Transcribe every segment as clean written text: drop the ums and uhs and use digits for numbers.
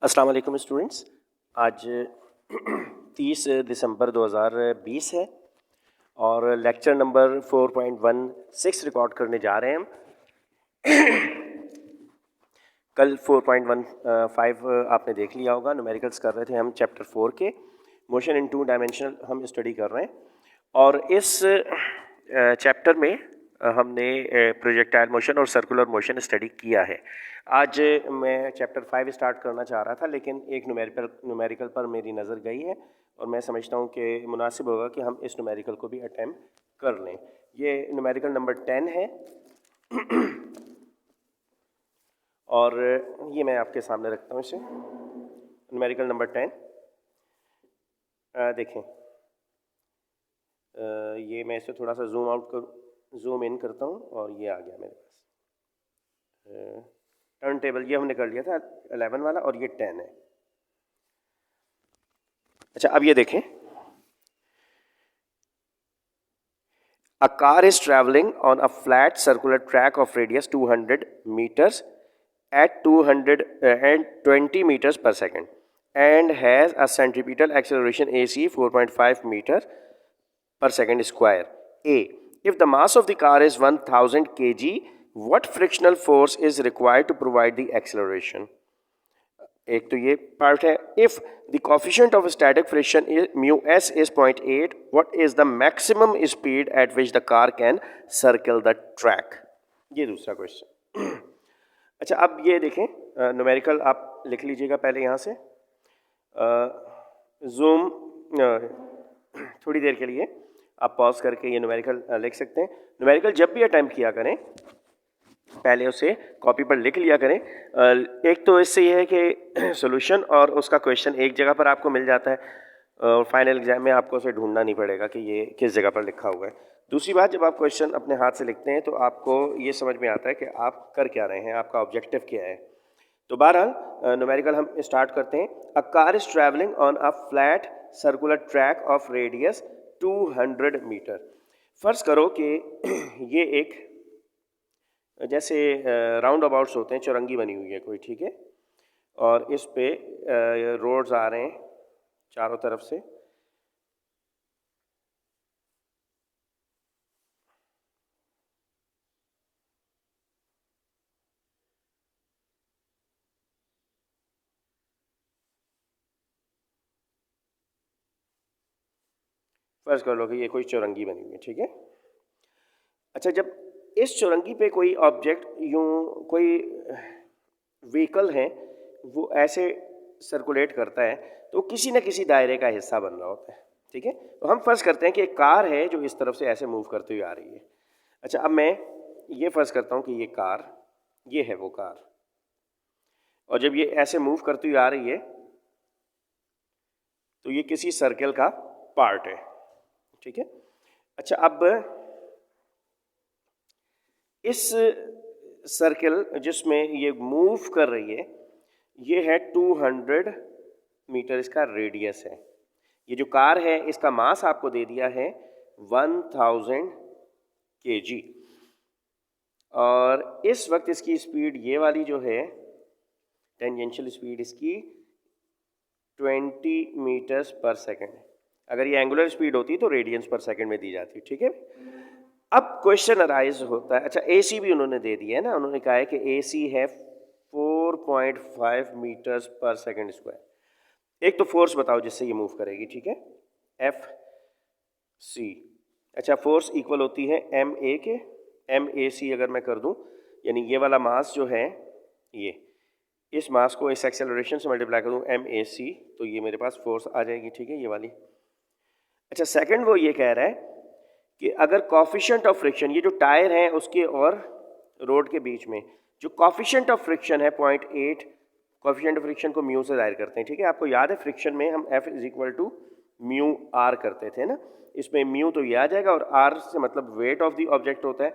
अस्सलाम वालेकुम स्टूडेंट्स। आज 30 दिसंबर 2020 है और लेक्चर नंबर 4.16 रिकॉर्ड करने जा रहे हैं हम। कल 4.15 आपने देख लिया होगा, न्यूमेरिकल्स कर रहे थे हम चैप्टर 4 के। मोशन इन टू डायमेंशनल हम स्टडी कर रहे हैं और इस चैप्टर में हमने प्रोजेक्टाइल मोशन और सर्कुलर मोशन स्टडी किया है। आज मैं चैप्टर 5 स्टार्ट करना चाह रहा था, लेकिन एक न्यूमेरिकल पर मेरी नज़र गई है और मैं समझता हूँ कि मुनासिब होगा कि हम इस न्यूमेरिकल को भी अटैम्प्ट कर लें। ये न्यूमेरिकल नंबर 10 है और ये मैं आपके सामने रखता हूँ इसे। न्यूमेरिकल नंबर 10 देखें, ये मैं इसे थोड़ा सा जूम इन करता हूँ और ये आ गया मेरे पास। टर्न टेबल ये हमने कर लिया था 11 वाला और ये 10 है। अच्छा, अब ये देखें, A car is traveling on a flat circular track of radius 200 meters at 220 meters per second and has a centripetal acceleration AC 4.5 meter per second square. A. If the mass of the car is 1000 kg, what frictional force is required to provide the acceleration? एक तो ये part है। If the coefficient of static friction mu S is 0.8, what is the maximum speed at which the car can circle the track? ये दूसरा question. अच्छा, अब ये देखें, न्यूमेरिकल आप लिख लीजिएगा पहले यहाँ से। जूम थोड़ी देर के लिए आप पॉज करके ये न्यूमेरिकल लिख सकते हैं। न्यूमेरिकल जब भी अटैम्प्ट किया करें पहले उसे कॉपी पर लिख लिया करें। एक तो इससे ये है कि सॉल्यूशन और उसका क्वेश्चन एक जगह पर आपको मिल जाता है और फाइनल एग्जाम में आपको उसे ढूंढना नहीं पड़ेगा कि ये किस जगह पर लिखा हुआ है। दूसरी बात, जब आप क्वेश्चन अपने हाथ से लिखते हैं तो आपको ये समझ में आता है कि आप कर क्या रहे हैं, आपका ऑब्जेक्टिव क्या है। तो बहरहाल न्यूमेरिकल हम स्टार्ट करते हैं। A car is travelling on a flat circular track of radius 200 metre. फर्ज करो कि ये एक जैसे राउंड अबाउट्स होते हैं, चौरंगी बनी हुई है कोई, ठीक है, और इस पे रोड्स आ रहे हैं चारों तरफ से। फर्ज कर लो कि ये कोई चौरंगी बनी हुई है, ठीक है। अच्छा, जब इस चौरंगी पे कोई ऑब्जेक्ट यूं कोई व्हीकल है वो ऐसे सर्कुलेट करता है तो किसी न किसी दायरे का हिस्सा बन रहा होता है, ठीक है। तो हम फर्ज करते हैं कि एक कार है जो इस तरफ से ऐसे मूव करती हुई आ रही है। अच्छा, अब मैं ये फर्ज करता हूँ कि ये कार, ये है वो कार, और जब ये ऐसे मूव करती हुई आ रही है तो ये किसी सर्कल का पार्ट है, ठीक है। अच्छा, अब इस सर्कल जिसमें ये मूव कर रही है ये है 200 मीटर, इसका रेडियस है। ये जो कार है इसका मास आपको दे दिया है 1000 kg और इस वक्त इसकी स्पीड ये वाली जो है टेंजेंशियल स्पीड इसकी 20 मीटर्स पर सेकेंड। अगर ये एंगुलर स्पीड होती तो रेडियंस पर सेकेंड में दी जाती, ठीक है। अब क्वेश्चन अराइज होता है, अच्छा AC भी उन्होंने दे दिया है ना, उन्होंने कहा है कि AC है 4.5 मीटर्स पर सेकेंड स्क्वायर। एक तो फोर्स बताओ जिससे ये मूव करेगी, ठीक है, FC। अच्छा, फोर्स इक्वल होती है MA के, MAC अगर मैं कर दूं, यानी ये वाला मास जो है ये, इस मास को इस एक्सेलरेशन से मल्टीप्लाई करूं MAC तो ये मेरे पास फोर्स आ जाएगी, ठीक है, ये वाली। अच्छा, सेकंड वो ये कह रहा है कि अगर कॉफिशिएंट ऑफ फ्रिक्शन, ये जो टायर है उसके और रोड के बीच में जो कॉफिशिएंट ऑफ फ्रिक्शन है 0.8, कॉफिशिएंट ऑफ फ्रिक्शन को म्यू से जाहिर करते हैं, ठीक है। आपको याद है फ्रिक्शन में हम F is equal to mu R करते थे ना, इसमें म्यू तो ये आ जाएगा और आर से मतलब वेट ऑफ द ऑब्जेक्ट होता है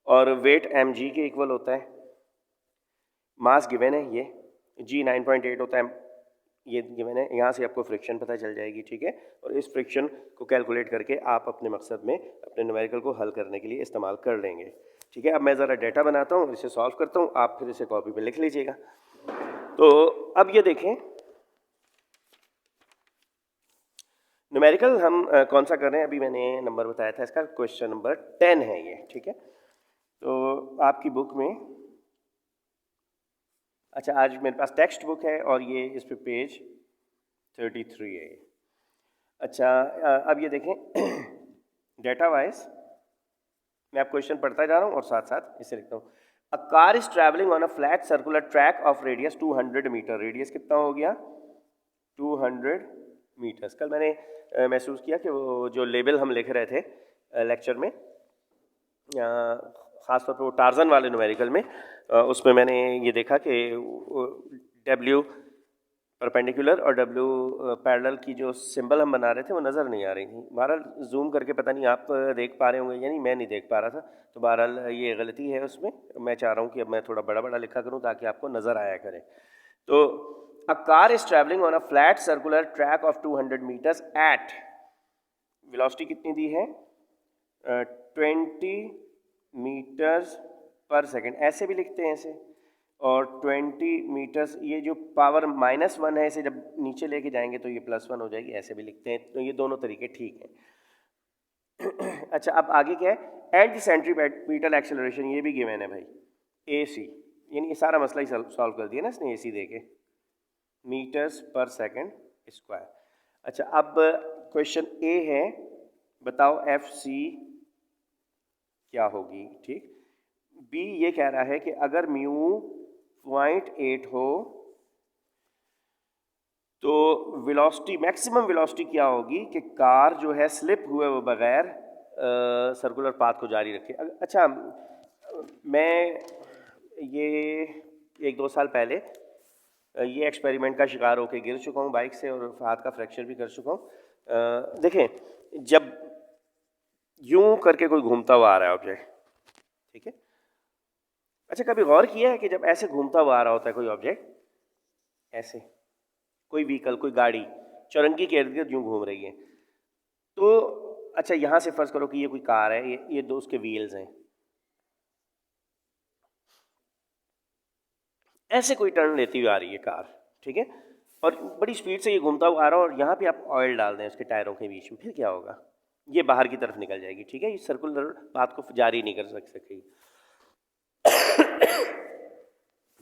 और वेट mg के इक्वल होता है। मास गिवन है ये g 9.8 होता है, ये गिवन है। यहाँ से आपको फ्रिक्शन पता चल जाएगी, ठीक है, और इस फ्रिक्शन को कैलकुलेट करके आप अपने मकसद में अपने न्यूमेरिकल को हल करने के लिए इस्तेमाल कर लेंगे, ठीक है। अब मैं ज़रा डेटा बनाता हूँ, इसे सॉल्व करता हूँ, आप फिर इसे कॉपी पे लिख लीजिएगा। तो अब ये देखें, न्यूमेरिकल हम कौन सा कर रहे हैं, अभी मैंने नंबर बताया था इसका, क्वेश्चन नंबर 10 है ये, ठीक है। तो आपकी बुक में, अच्छा आज मेरे पास टेक्स्ट बुक है और ये इस पे पेज 33 है। अच्छा अब ये देखें डेटा वाइज मैं आप क्वेश्चन पढ़ता जा रहा हूँ और साथ साथ इसे लिखता हूँ। A car is travelling on a flat circular track of radius 200 metre. Radius कितना हो गया? 200 मीटर्स। कल मैंने महसूस किया कि वो जो लेबल हम लिख रहे थे लेक्चर में, ख़ासतौर पर वो टार्जन वाले न्यूमेरिकल में, उसमें मैंने ये देखा कि W परपेंडिकुलर और W पैरेलल की जो सिंबल हम बना रहे थे वो नज़र नहीं आ रही थी। बहरहाल जूम करके पता नहीं आप देख पा रहे होंगे या नहीं, मैं नहीं देख पा रहा था, तो बहरहाल ये गलती है उसमें। मैं चाह रहा हूँ कि अब मैं थोड़ा बड़ा बड़ा लिखा करूँ ताकि आपको नज़र आया करे। तो a car is travelling on a flat circular track of 200 metres at, velocity कितनी दी है? 20 मीटर्स पर सेकेंड, ऐसे भी लिखते हैं ऐसे, और 20 मीटर्स, ये जो पावर -1 है इसे जब नीचे लेके जाएंगे तो ये +1 हो जाएगी, ऐसे भी लिखते हैं। तो ये दोनों तरीके ठीक हैं। अच्छा अब आगे क्या है? एट द सेंट्रीपिटल एक्सेलरेशन, ये भी गिवन है भाई, AC, यानी ये सारा मसला ही सॉल्व कर दिया ना इसने AC दे के, मीटर्स पर सेकेंड स्क्वायर। अच्छा अब क्वेश्चन A है, बताओ FC क्या होगी, ठीक। B ये कह रहा है कि अगर म्यू 0.8 हो तो वेलोसिटी, मैक्सिमम वेलोसिटी क्या होगी कि कार जो है स्लिप हुए वो बगैर सर्कुलर पाथ को जारी रखे। अच्छा मैं ये 1-2 साल पहले ये एक्सपेरिमेंट का शिकार होकर गिर चुका हूँ बाइक से और हाथ का फ्रैक्चर भी कर चुका हूँ। देखें जब यूं करके कोई घूमता हुआ आ रहा है ऑब्जेक्ट, ठीक है। अच्छा कभी गौर किया है कि जब ऐसे घूमता हुआ आ रहा होता है कोई ऑब्जेक्ट, ऐसे कोई व्हीकल, कोई गाड़ी चौरंगी के इर्द गिर्द यूं घूम रही है, तो अच्छा यहां से फर्ज करो कि ये कोई कार है, ये दो उसके व्हील्स हैं, ऐसे कोई टर्न लेती हुई आ रही है कार, ठीक है, और बड़ी स्पीड से ये घूमता हुआ आ रहा है और यहाँ पे आप ऑयल डाल दें उसके टायरों के बीच में, फिर क्या होगा? ये बाहर की तरफ निकल जाएगी, ठीक है, ये सर्कुलर पाथ को जारी नहीं कर सकेगी।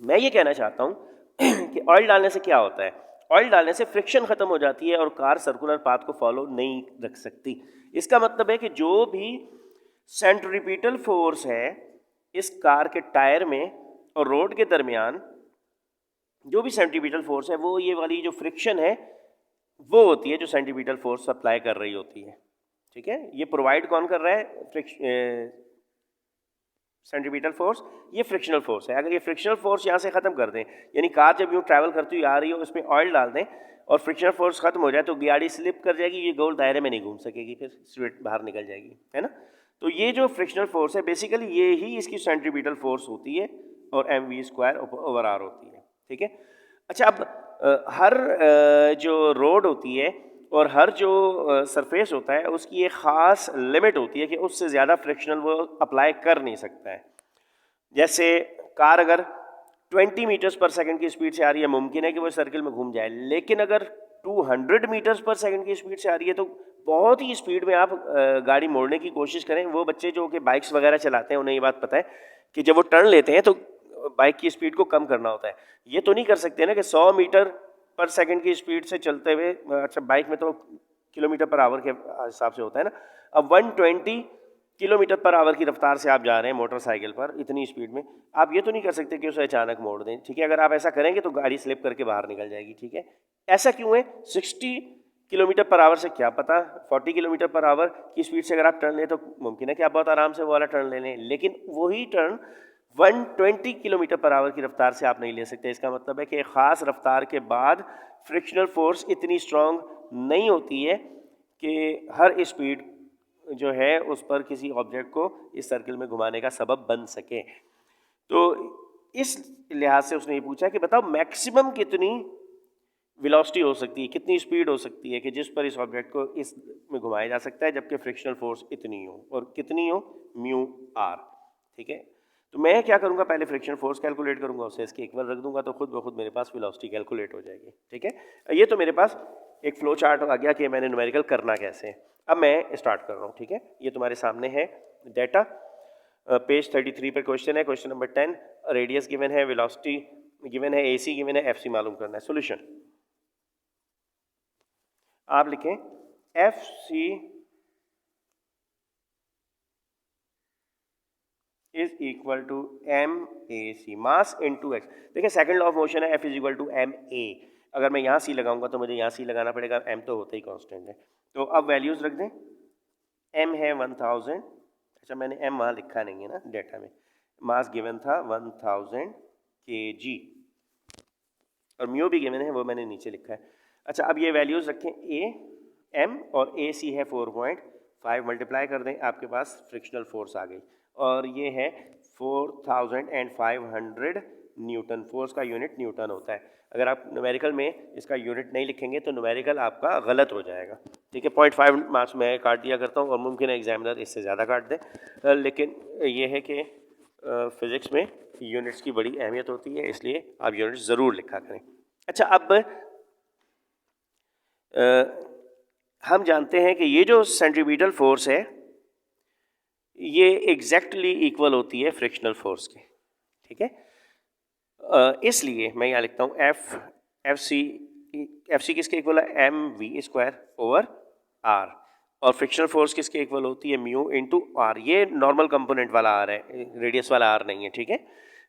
मैं ये कहना चाहता हूँ कि ऑयल डालने से क्या होता है? ऑयल डालने से फ्रिक्शन खत्म हो जाती है और कार सर्कुलर पाथ को फॉलो नहीं रख सकती। इसका मतलब है कि जो भी सेंट्रीपिटल फोर्स है इस कार के टायर में और रोड के दरमियान, जो भी सेंट्रीपिटल फोर्स है वो ये वाली जो फ्रिक्शन है वो होती है जो सेंट्रीपिटल फोर्स अप्लाई कर रही होती है, ठीक है। ये प्रोवाइड कौन कर रहा है? सेंट्रीपिटल फोर्स, ये फ्रिक्शनल फोर्स है। अगर ये फ्रिक्शनल फोर्स यहाँ से ख़त्म कर दें, यानी कार जब यूँ ट्रैवल करती हुई आ रही हो उसमें ऑयल डाल दें और फ्रिक्शनल फोर्स खत्म हो जाए तो गाड़ी स्लिप कर जाएगी, ये गोल दायरे में नहीं घूम सकेगी, फिर स्ट्रेट बाहर निकल जाएगी, है ना। तो ये जो फ्रिक्शनल फोर्स है बेसिकली ये ही इसकी सेंट्रीपिटल फोर्स होती है और mv² होती है, ठीक है। अच्छा अब हर जो रोड होती है और हर जो सरफेस होता है उसकी एक ख़ास लिमिट होती है कि उससे ज़्यादा फ्रिक्शनल वो अप्लाई कर नहीं सकता है। जैसे कार अगर 20 मीटर्स पर सेकंड की स्पीड से आ रही है, मुमकिन है कि वो सर्किल में घूम जाए, लेकिन अगर 200 मीटर्स पर सेकंड की स्पीड से आ रही है तो बहुत ही स्पीड में आप गाड़ी मोड़ने की कोशिश करें। वो बच्चे जो कि बाइक्स वगैरह चलाते हैं उन्हें ये बात पता है कि जब वो टर्न लेते हैं तो बाइक की स्पीड को कम करना होता है। ये तो नहीं कर सकते ना कि 100 मीटर पर सेकंड की स्पीड से चलते हुए, अच्छा बाइक में तो किलोमीटर पर आवर के हिसाब से होता है ना, अब 120 किलोमीटर पर आवर की रफ्तार से आप जा रहे हैं मोटरसाइकिल पर इतनी स्पीड में, आप ये तो नहीं कर सकते कि उसे अचानक मोड़ दें, ठीक है। अगर आप ऐसा करेंगे तो गाड़ी स्लिप करके बाहर निकल जाएगी, ठीक है। ऐसा क्यों है? 60 किलोमीटर पर आवर से क्या पता 40 किलोमीटर पर आवर की स्पीड से अगर आप टर्न लें तो मुमकिन है कि आप बहुत आराम से वो वाला टर्न ले लें, लेकिन वही टर्न 120 किलोमीटर पर आवर की रफ्तार से आप नहीं ले सकते। इसका मतलब है कि एक ख़ास रफ्तार के बाद फ्रिक्शनल फोर्स इतनी स्ट्रॉन्ग नहीं होती है कि हर स्पीड जो है उस पर किसी ऑब्जेक्ट को इस सर्किल में घुमाने का सबब बन सके। तो इस लिहाज से उसने ये पूछा कि बताओ मैक्सिमम कितनी वेलोसिटी हो सकती है, कितनी स्पीड हो सकती है कि जिस पर इस ऑब्जेक्ट को इस में घुमाया जा सकता है जबकि फ्रिक्शनल फोर्स इतनी हो, और कितनी हो? μr, ठीक है। तो मैं क्या करूँगा, पहले फ्रिक्शन फोर्स कैलकुलेट करूँगा, उसे इसके इक्वल रख दूंगा, तो खुद ब खुद मेरे पास वेलोसिटी कैलकुलेट हो जाएगी। ठीक है, ये तो मेरे पास एक फ्लो चार्ट आ गया कि मैंने न्यूमेरिकल करना कैसे है। अब मैं स्टार्ट कर रहा हूँ। ठीक है, ये तुम्हारे सामने है डाटा, पेज 33 पे क्वेश्चन है, क्वेश्चन नंबर 10। रेडियस गिवन है, वेलोसिटी गिवन है, AC गिवन है, FC मालूम करना है। सोल्यूशन आप लिखें FC is equal to MAC, mass into x. देखिए सेकंड लॉ ऑफ मोशन है, F is equal to MA। अगर मैं यहाँ C लगाऊंगा तो मुझे यहाँ C लगाना पड़ेगा, M तो होता ही कांस्टेंट है। तो अब वैल्यूज रख दें, M है 1000, अच्छा मैंने M वहाँ लिखा नहीं है ना डेटा में, मास गिवन था 1000 kg और म्यू भी गिवन है, वो मैंने नीचे लिखा है। अच्छा अब ये वैल्यूज रखें, AM और AC है 4.5, मल्टीप्लाई कर दें, आपके पास फ्रिक्शनल फोर्स आ गई और ये है 4500 न्यूटन। फोर्स का यूनिट न्यूटन होता है। अगर आप न्यूमेरिकल में इसका यूनिट नहीं लिखेंगे तो न्यूमेरिकल आपका गलत हो जाएगा। ठीक है, 0.5 मार्क्स मैं काट दिया करता हूँ और मुमकिन है एग्जामिनर इससे ज़्यादा काट दे, लेकिन ये है कि फिज़िक्स में यूनिट्स की बड़ी अहमियत होती है, इसलिए आप यूनिट्स ज़रूर लिखा करें। अच्छा अब हम जानते हैं कि ये जो सेंट्रीपिटल फोर्स है ये एग्जैक्टली इक्वल होती है फ्रिक्शनल फोर्स के। ठीक है, इसलिए मैं यहाँ लिखता हूँ एफ सी किसके इक्वल है, mv² ओवर r, और फ्रिक्शनल फोर्स किसके इक्वल होती है, म्यू इंटू r। ये नॉर्मल कंपोनेंट वाला r है, रेडियस वाला r नहीं है। ठीक है,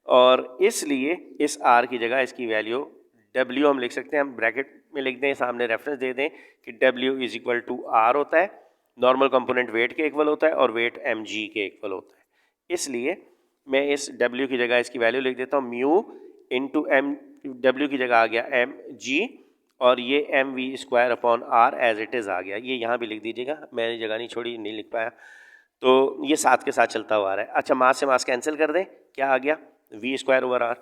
और इसलिए इस r की जगह इसकी वैल्यू w हम लिख सकते हैं, हम ब्रैकेट में लिख दें, सामने रेफरेंस दे दें कि w is equal to r होता है, नॉर्मल कंपोनेंट वेट के इक्वल होता है और वेट mg के इक्वल होता है। इसलिए मैं इस w की जगह इसकी वैल्यू लिख देता हूँ, म्यू इंटू w की जगह आ गया mg और ये mv² upon r as it is आ गया। ये यहाँ भी लिख दीजिएगा, मैंने जगह नहीं छोड़ी, नहीं लिख पाया, तो ये साथ के साथ चलता हुआ आ रहा है। अच्छा मास से मास कैंसिल कर दें, क्या आ गया, v² ओवर r।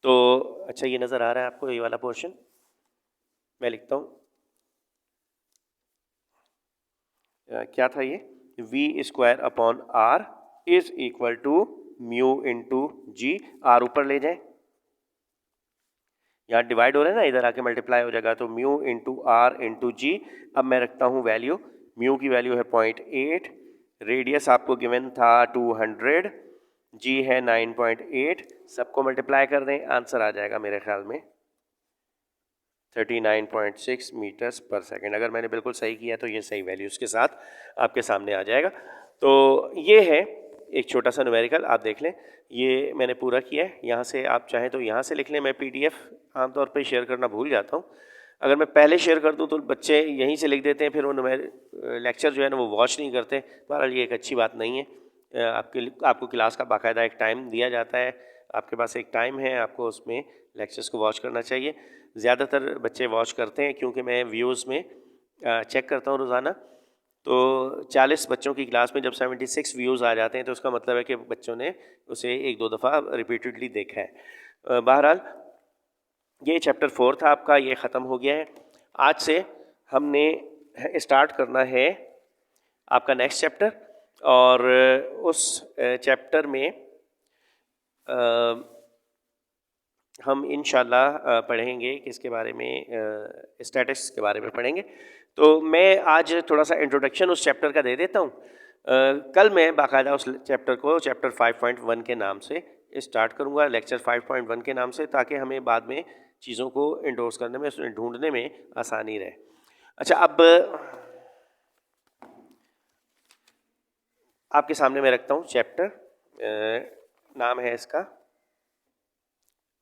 तो अच्छा ये नज़र आ रहा है आपको, ये वाला पोर्शन मैं लिखता हूँ, क्या था ये, v² upon r is equal to mu into g, r ऊपर ले जाएं, यहाँ डिवाइड हो रहा है ना, इधर आके मल्टीप्लाई हो जाएगा, तो म्यू इंटू r इंटू जी। अब मैं रखता हूँ वैल्यू, म्यू की वैल्यू है 0.8, रेडियस आपको गिवन था 200, जी है 9.8, सबको मल्टीप्लाई कर दें, आंसर आ जाएगा मेरे ख्याल में 39.6 मीटर्स पर सेकेंड। अगर मैंने बिल्कुल सही किया तो ये सही वैल्यूज़ के साथ आपके सामने आ जाएगा। तो ये है एक छोटा सा न्यूमेरिकल, आप देख लें, ये मैंने पूरा किया है। यहाँ से आप चाहें तो यहाँ से लिख लें, मैं PDF आमतौर पे शेयर करना भूल जाता हूँ, अगर मैं पहले शेयर कर दूँ तो बच्चे यहीं से लिख देते हैं, फिर वो लेक्चर जो है ना वो वॉच नहीं करते। बहरहाल ये एक अच्छी बात नहीं है। आपको क्लास का बाकायदा एक टाइम दिया जाता है, आपके पास एक टाइम है, आपको उसमें लेक्चर्स को वॉच करना चाहिए। ज़्यादातर बच्चे वॉच करते हैं क्योंकि मैं व्यूज़ में चेक करता हूँ रोज़ाना, तो 40 बच्चों की क्लास में जब 76 व्यूज़ आ जाते हैं तो उसका मतलब है कि बच्चों ने उसे एक दो दफ़ा रिपीटेडली देखा है। बहरहाल ये चैप्टर 4 था आपका, ये ख़त्म हो गया है। आज से हमने स्टार्ट करना है आपका नेक्स्ट चैप्टर, और उस चैप्टर में हम इंशाल्लाह पढ़ेंगे किसके बारे में, स्टैटिस्टिक्स के बारे में पढ़ेंगे। तो मैं आज थोड़ा सा इंट्रोडक्शन उस चैप्टर का दे देता हूँ। कल मैं बाकायदा उस चैप्टर को चैप्टर 5.1 के नाम से स्टार्ट करूँगा, लेक्चर 5.1 के नाम से, ताकि हमें बाद में चीज़ों को इंडोर्स करने में, उसमें ढूंढने में आसानी रहे। अच्छा अब आपके सामने मैं रखता हूँ चैप्टर, नाम है इसका,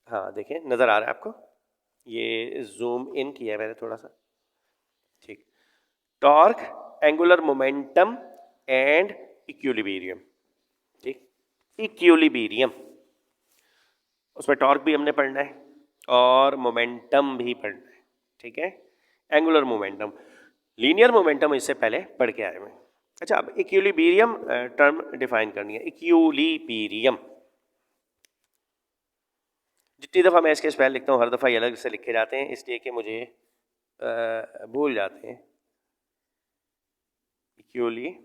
हाँ देखें नज़र आ रहा है आपको, ये जूम इन किया है मैंने थोड़ा सा, ठीक, torque, angular momentum and equilibrium. ठीक, इक्विलिब्रियम, उसमें टॉर्क भी हमने पढ़ना है और मोमेंटम भी पढ़ना है। ठीक है, एंगुलर मोमेंटम, लीनियर मोमेंटम इससे पहले पढ़ के आए हैं। अच्छा अब इक्विलिब्रियम टर्म डिफाइन करनी है। इक्विलिब्रियम, जितनी दफ़ा मैं इसके स्पेल लिखता हूँ हर दफ़ा ये अलग से लिखे जाते हैं, इसलिए कि मुझे भूल जाते हैं। इक्विलिब्रियम,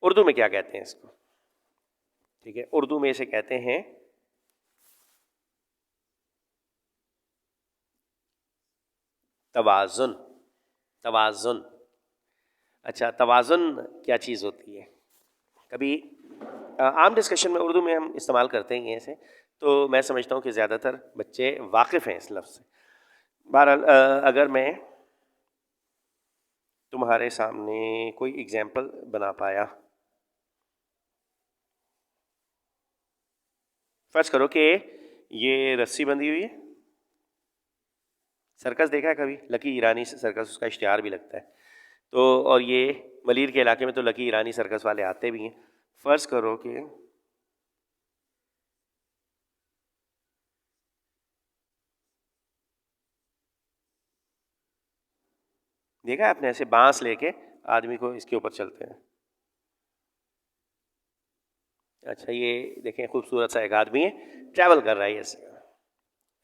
उर्दू में क्या कहते हैं इसको? ठीक है, उर्दू में इसे कहते हैं तवाज़ुन। तवाज़ुन। अच्छा, तवाज़ुन क्या चीज़ होती है? कभी आम डिस्कशन में उर्दू में हम इस्तेमाल करते हैं ऐसे, तो मैं समझता हूँ कि ज़्यादातर बच्चे वाकिफ़ हैं इस लफ्ज़ से। बहरहाल अगर मैं तुम्हारे सामने कोई एग्जाम्पल बना पाया, फर्ज करो कि ये रस्सी बंधी हुई है। सर्कस देखा है कभी? लकी ईरानी सर्कस, उसका इश्तिहार भी लगता है। तो और ये मलीर के इलाके में तो लकी ईरानी सर्कस वाले आते भी हैं। फर्ज करो कि देखा है आपने, ऐसे बांस लेके आदमी को इसके ऊपर चलते हैं। अच्छा, ये देखें खूबसूरत सा एक आदमी है, ट्रैवल कर रहा है ऐसे,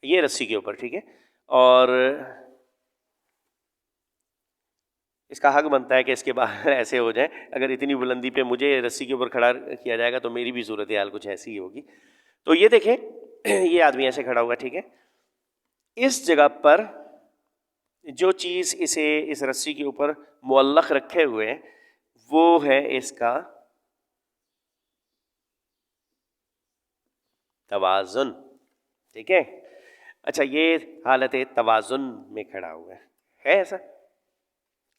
ये रस्सी के ऊपर, ठीक है। और इसका हक बनता है कि इसके बाहर ऐसे हो जाए। अगर इतनी बुलंदी पे मुझे रस्सी के ऊपर खड़ा किया जाएगा तो मेरी भी सूरत हाल कुछ ऐसी ही होगी। तो ये देखें, ये आदमी ऐसे खड़ा हुआ, ठीक है। इस जगह पर जो चीज़ इसे इस रस्सी के ऊपर मुअल्लक रखे हुए है वो है इसका तवाज़ुन, ठीक है। अच्छा, ये हालत तवाज़ुन में खड़ा हुआ है ऐसा।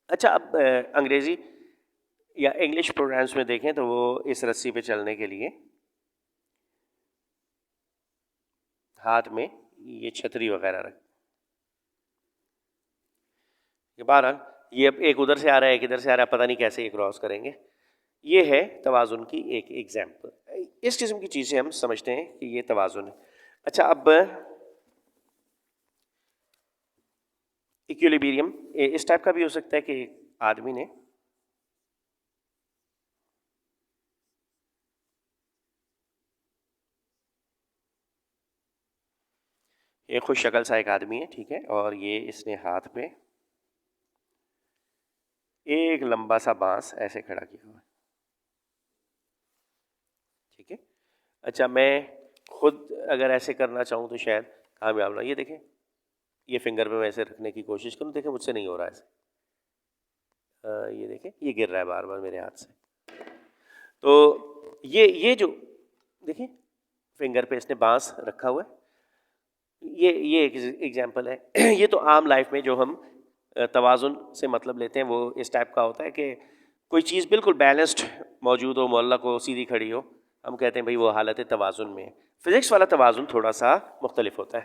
अच्छा, अब अंग्रेज़ी या इंग्लिश प्रोग्राम्स में देखें तो वो इस रस्सी पे चलने के लिए हाथ में ये छतरी वगैरह रख। बहरहाल ये अब एक उधर से आ रहा है, एक इधर से आ रहा है, पता नहीं कैसे ये क्रॉस करेंगे। ये है तवाज़ुन की एक एग्जाम्पल। इस किस्म की चीज़ें हम समझते हैं कि ये तवाज़ुन है। अच्छा, अब इक्विलिब्रियम इस टाइप का भी हो सकता है कि आदमी ने एक खुश शक्ल सा एक आदमी है, ठीक है, और ये इसने हाथ पे एक लंबा सा बांस ऐसे खड़ा किया हुआ है, ठीक है। अच्छा, मैं खुद अगर ऐसे करना चाहूँ तो शायद कामयाब ना। ये देखें, ये फिंगर पे मैं ऐसे रखने की कोशिश करूँ, देखें मुझसे नहीं हो रहा है ऐसे। ये देखें, ये गिर रहा है बार बार मेरे हाथ से। तो ये जो देखिए फिंगर पे इसने बांस रखा हुआ है, ये एक एग्जाम्पल है। ये तो आम लाइफ में जो हम तवाज़ुन से मतलब लेते हैं वो इस टाइप का होता है कि कोई चीज़ बिल्कुल बैलेंस्ड मौजूद हो, मुअल्लक हो, सीधी खड़ी हो, हम कहते हैं भाई वो हालत तवाज़ुन में है। फिज़िक्स वाला तवाज़ुन थोड़ा सा मुख्तलिफ होता है।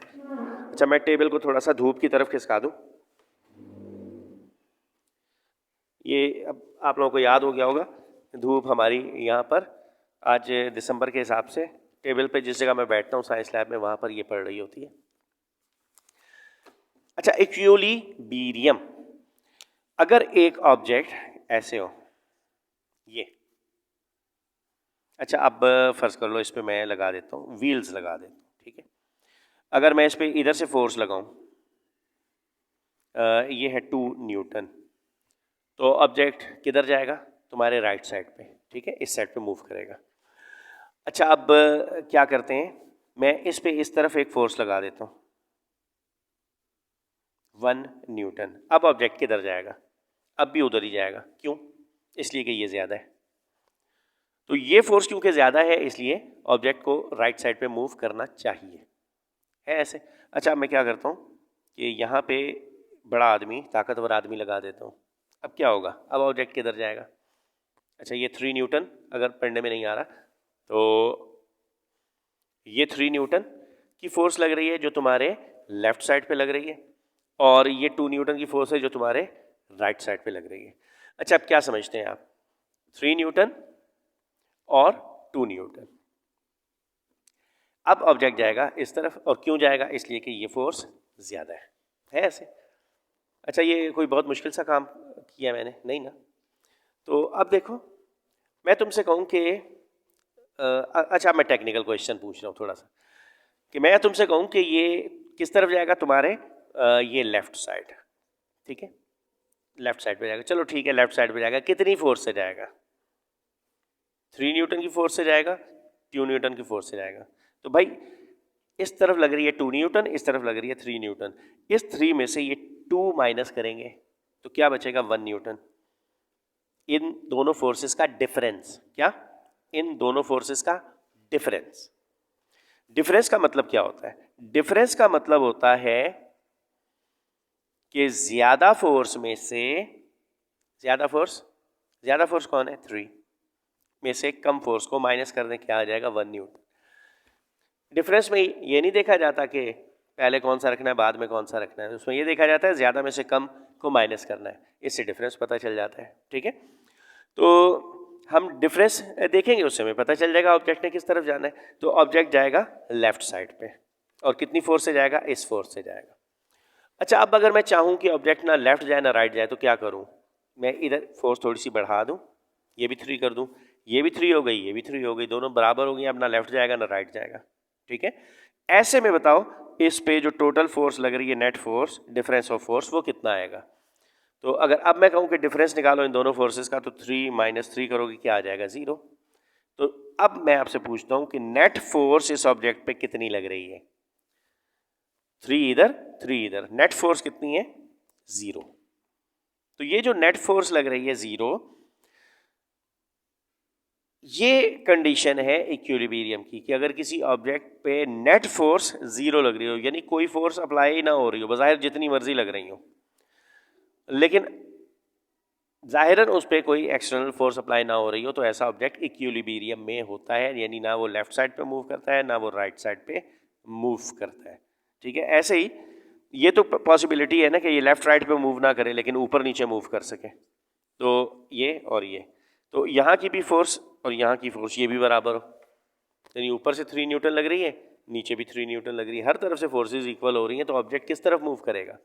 अच्छा, मैं टेबल को थोड़ा सा धूप की तरफ खिसका दूँ। ये अब आप लोगों को याद हो गया होगा, धूप हमारी यहाँ पर आज दिसंबर के हिसाब से टेबल पे जिस जगह मैं बैठता हूँ साइंस लैब में, वहाँ पर ये पड़ रही होती है। अच्छा, इक्विलिब्रियम, अगर एक ऑब्जेक्ट ऐसे हो, ये अच्छा, अब फर्ज कर लो इस पे मैं लगा देता हूँ, व्हील्स लगा देता हूँ, ठीक है। अगर मैं इस पे इधर से फोर्स लगाऊं, ये है 2 न्यूटन, तो ऑब्जेक्ट किधर जाएगा? तुम्हारे राइट साइड पे, ठीक है, इस साइड पे मूव करेगा। अच्छा, अब क्या करते हैं, मैं इस पे इस तरफ एक फोर्स लगा देता हूँ, 1 न्यूटन। अब ऑब्जेक्ट किधर जाएगा? अब भी उधर ही जाएगा। क्यों? इसलिए कि ये ज़्यादा है। तो ये फोर्स क्योंकि ज़्यादा है इसलिए ऑब्जेक्ट को राइट साइड पे मूव करना चाहिए, है ऐसे। अच्छा, मैं क्या करता हूँ कि यहाँ पे बड़ा आदमी, ताकतवर आदमी लगा देता हूँ। अब क्या होगा? अब ऑब्जेक्ट किधर जाएगा? अच्छा, ये 3 न्यूटन अगर पढ़ने में नहीं आ रहा तो ये 3 न्यूटन की फोर्स लग रही है जो तुम्हारे लेफ्ट साइड पे लग रही है, और ये 2 न्यूटन की फोर्स है जो तुम्हारे राइट साइड पे लग रही है। अच्छा, अब क्या समझते हैं आप? 3 न्यूटन और 2 न्यूटन। अब ऑब्जेक्ट जाएगा इस तरफ, और क्यों जाएगा? इसलिए कि ये फोर्स ज़्यादा है ऐसे। अच्छा, ये कोई बहुत मुश्किल सा काम किया मैंने? नहीं ना। तो अब देखो, मैं तुमसे कहूँ कि अच्छा, मैं टेक्निकल क्वेश्चन पूछ रहा हूँ थोड़ा सा, कि मैं तुमसे कहूँ कि ये किस तरफ जाएगा? तुम्हारे ये लेफ्ट साइड, ठीक है, लेफ्ट साइड पे जाएगा। चलो ठीक है, लेफ्ट साइड पे जाएगा। कितनी फोर्स से जाएगा? 3 न्यूटन की फोर्स से जाएगा, 2 न्यूटन की फोर्स से जाएगा। तो भाई इस तरफ लग रही है 2 न्यूटन, इस तरफ लग रही है 3 न्यूटन। इस 3 में से ये 2 माइनस करेंगे तो क्या बचेगा 1 न्यूटन। इन दोनों फोर्सेस का डिफरेंस, क्या, इन दोनों फोर्सेस का डिफरेंस। डिफरेंस का मतलब क्या होता है? डिफरेंस का मतलब होता है कि ज्यादा फोर्स में से, ज्यादा फोर्स कौन है? 3 में से कम फोर्स को माइनस कर दें, क्या आ जाएगा 1 न्यूटन। डिफरेंस में ये नहीं देखा जाता कि पहले कौन सा रखना है बाद में कौन सा रखना है, उसमें ये देखा जाता है ज्यादा में से कम को माइनस करना है, इससे डिफरेंस पता चल जाता है। ठीक है, तो हम डिफरेंस देखेंगे, उससे हमें पता चल जाएगा ऑब्जेक्ट ने किस तरफ जाना है। तो ऑब्जेक्ट जाएगा लेफ्ट साइड पे, और कितनी फोर्स से जाएगा? इस फोर्स से जाएगा। अच्छा, अब अगर मैं चाहूँ कि ऑब्जेक्ट ना लेफ्ट जाए ना राइट जाए तो क्या करूँ? मैं इधर फोर्स थोड़ी सी बढ़ा दूँ, ये भी 3 कर दूँ, ये भी 3 हो गई, ये भी 3 हो गई, दोनों बराबर हो गई, अब ना लेफ्ट जाएगा ना राइट जाएगा। ठीक है, ऐसे में बताओ इस पे जो टोटल फोर्स लग रही है, net force, difference of force, वो कितना आएगा? तो अगर अब मैं कहूँ कि डिफरेंस निकालो इन दोनों फोर्सेस का, तो 3 माइनस 3 करोगे, क्या आ जाएगा? 0। तो अब मैं आपसे पूछता हूँ कि नेट फोर्स इस ऑब्जेक्ट पे कितनी लग रही है? 3 इधर 3 इधर, नेट फोर्स कितनी है? 0। तो ये जो नेट फोर्स लग रही है 0, ये कंडीशन है इक्विलिब्रियम की, कि अगर किसी ऑब्जेक्ट पे नेट फोर्स 0 लग रही हो, यानी कोई फोर्स अप्लाई ना हो रही हो, बजाय जितनी मर्जी लग रही हो, लेकिन जाहिरन उस पर कोई एक्सटर्नल फोर्स अप्लाई ना हो रही हो, तो ऐसा ऑब्जेक्ट इक्विलिब्रियम में होता है, यानी ना वो लेफ्ट साइड पे मूव करता है ना वो राइट साइड पे मूव करता है। ठीक है, ऐसे ही ये तो पॉसिबिलिटी है ना कि ये लेफ्ट राइट पे मूव ना करे लेकिन ऊपर नीचे मूव कर सके। तो ये और ये, तो यहाँ की भी फोर्स और यहाँ की फोर्स ये भी बराबर हो, यानी ऊपर से 3 न्यूटन लग रही है, नीचे भी 3 न्यूटन लग रही है, हर तरफ से फोर्सेस इक्वल हो रही हैं, तो ऑब्जेक्ट किस तरफ मूव करेगा?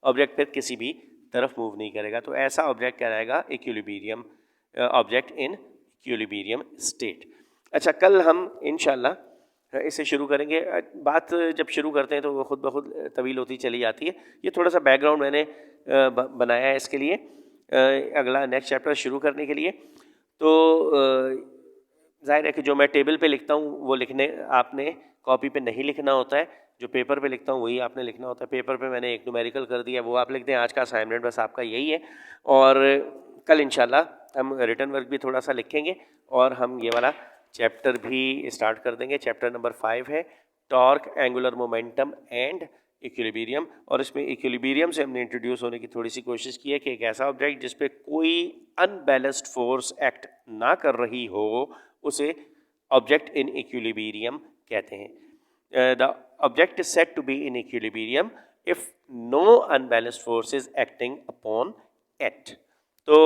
ऑब्जेक्ट फिर किसी भी तरफ मूव नहीं करेगा। तो ऐसा ऑब्जेक्ट कहलाएगा equilibrium, object in equilibrium state. अच्छा, कल हम इंशाल्लाह इसे शुरू करेंगे। बात जब शुरू करते हैं तो वो खुद ब खुद तवील होती चली जाती है। ये थोड़ा सा बैकग्राउंड मैंने बनाया है इसके लिए, अगला नेक्स्ट चैप्टर शुरू करने के लिए। तो जाहिर है कि जो मैं टेबल पे लिखता हूँ वो लिखने आपने कॉपी पे नहीं लिखना होता है, जो पेपर पे लिखता हूँ वही आपने लिखना होता है। पेपर पे मैंने एक न्यूमेरिकल कर दिया, वो आप लिख दें। आज का असाइनमेंट बस आपका यही है, और कल इंशाल्लाह हम रिटर्न वर्क भी थोड़ा सा लिखेंगे और हम ये वाला चैप्टर भी स्टार्ट कर देंगे। चैप्टर नंबर 5 है torque, angular momentum and equilibrium, और इसमें इक्विलिब्रियम से हमने इंट्रोड्यूस होने की थोड़ी सी कोशिश की है कि एक ऐसा ऑब्जेक्ट जिस पे कोई अनबैलेंस्ड फोर्स एक्ट ना कर रही हो उसे ऑब्जेक्ट इन इक्विलिब्रियम कहते हैं। The object is said to be in equilibrium if no unbalanced force is acting upon it. तो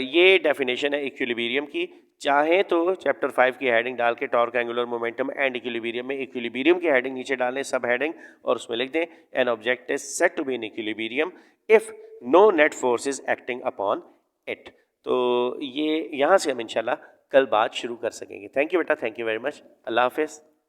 ये डेफिनेशन है इक्विलिब्रियम की। चाहे तो चैप्टर 5 की हेडिंग डाल के torque, angular momentum and equilibrium में इक्विलिब्रियम की हेडिंग नीचे डालें, सब हेडिंग, और उसमें लिख दें an object is said to be in equilibrium if no net force is acting upon it. तो ये यहाँ से हम इंशाल्लाह कल बात शुरू कर सकेंगे। थैंक यू बेटा, थैंक यू वेरी मच। अल्लाह हाफिज़।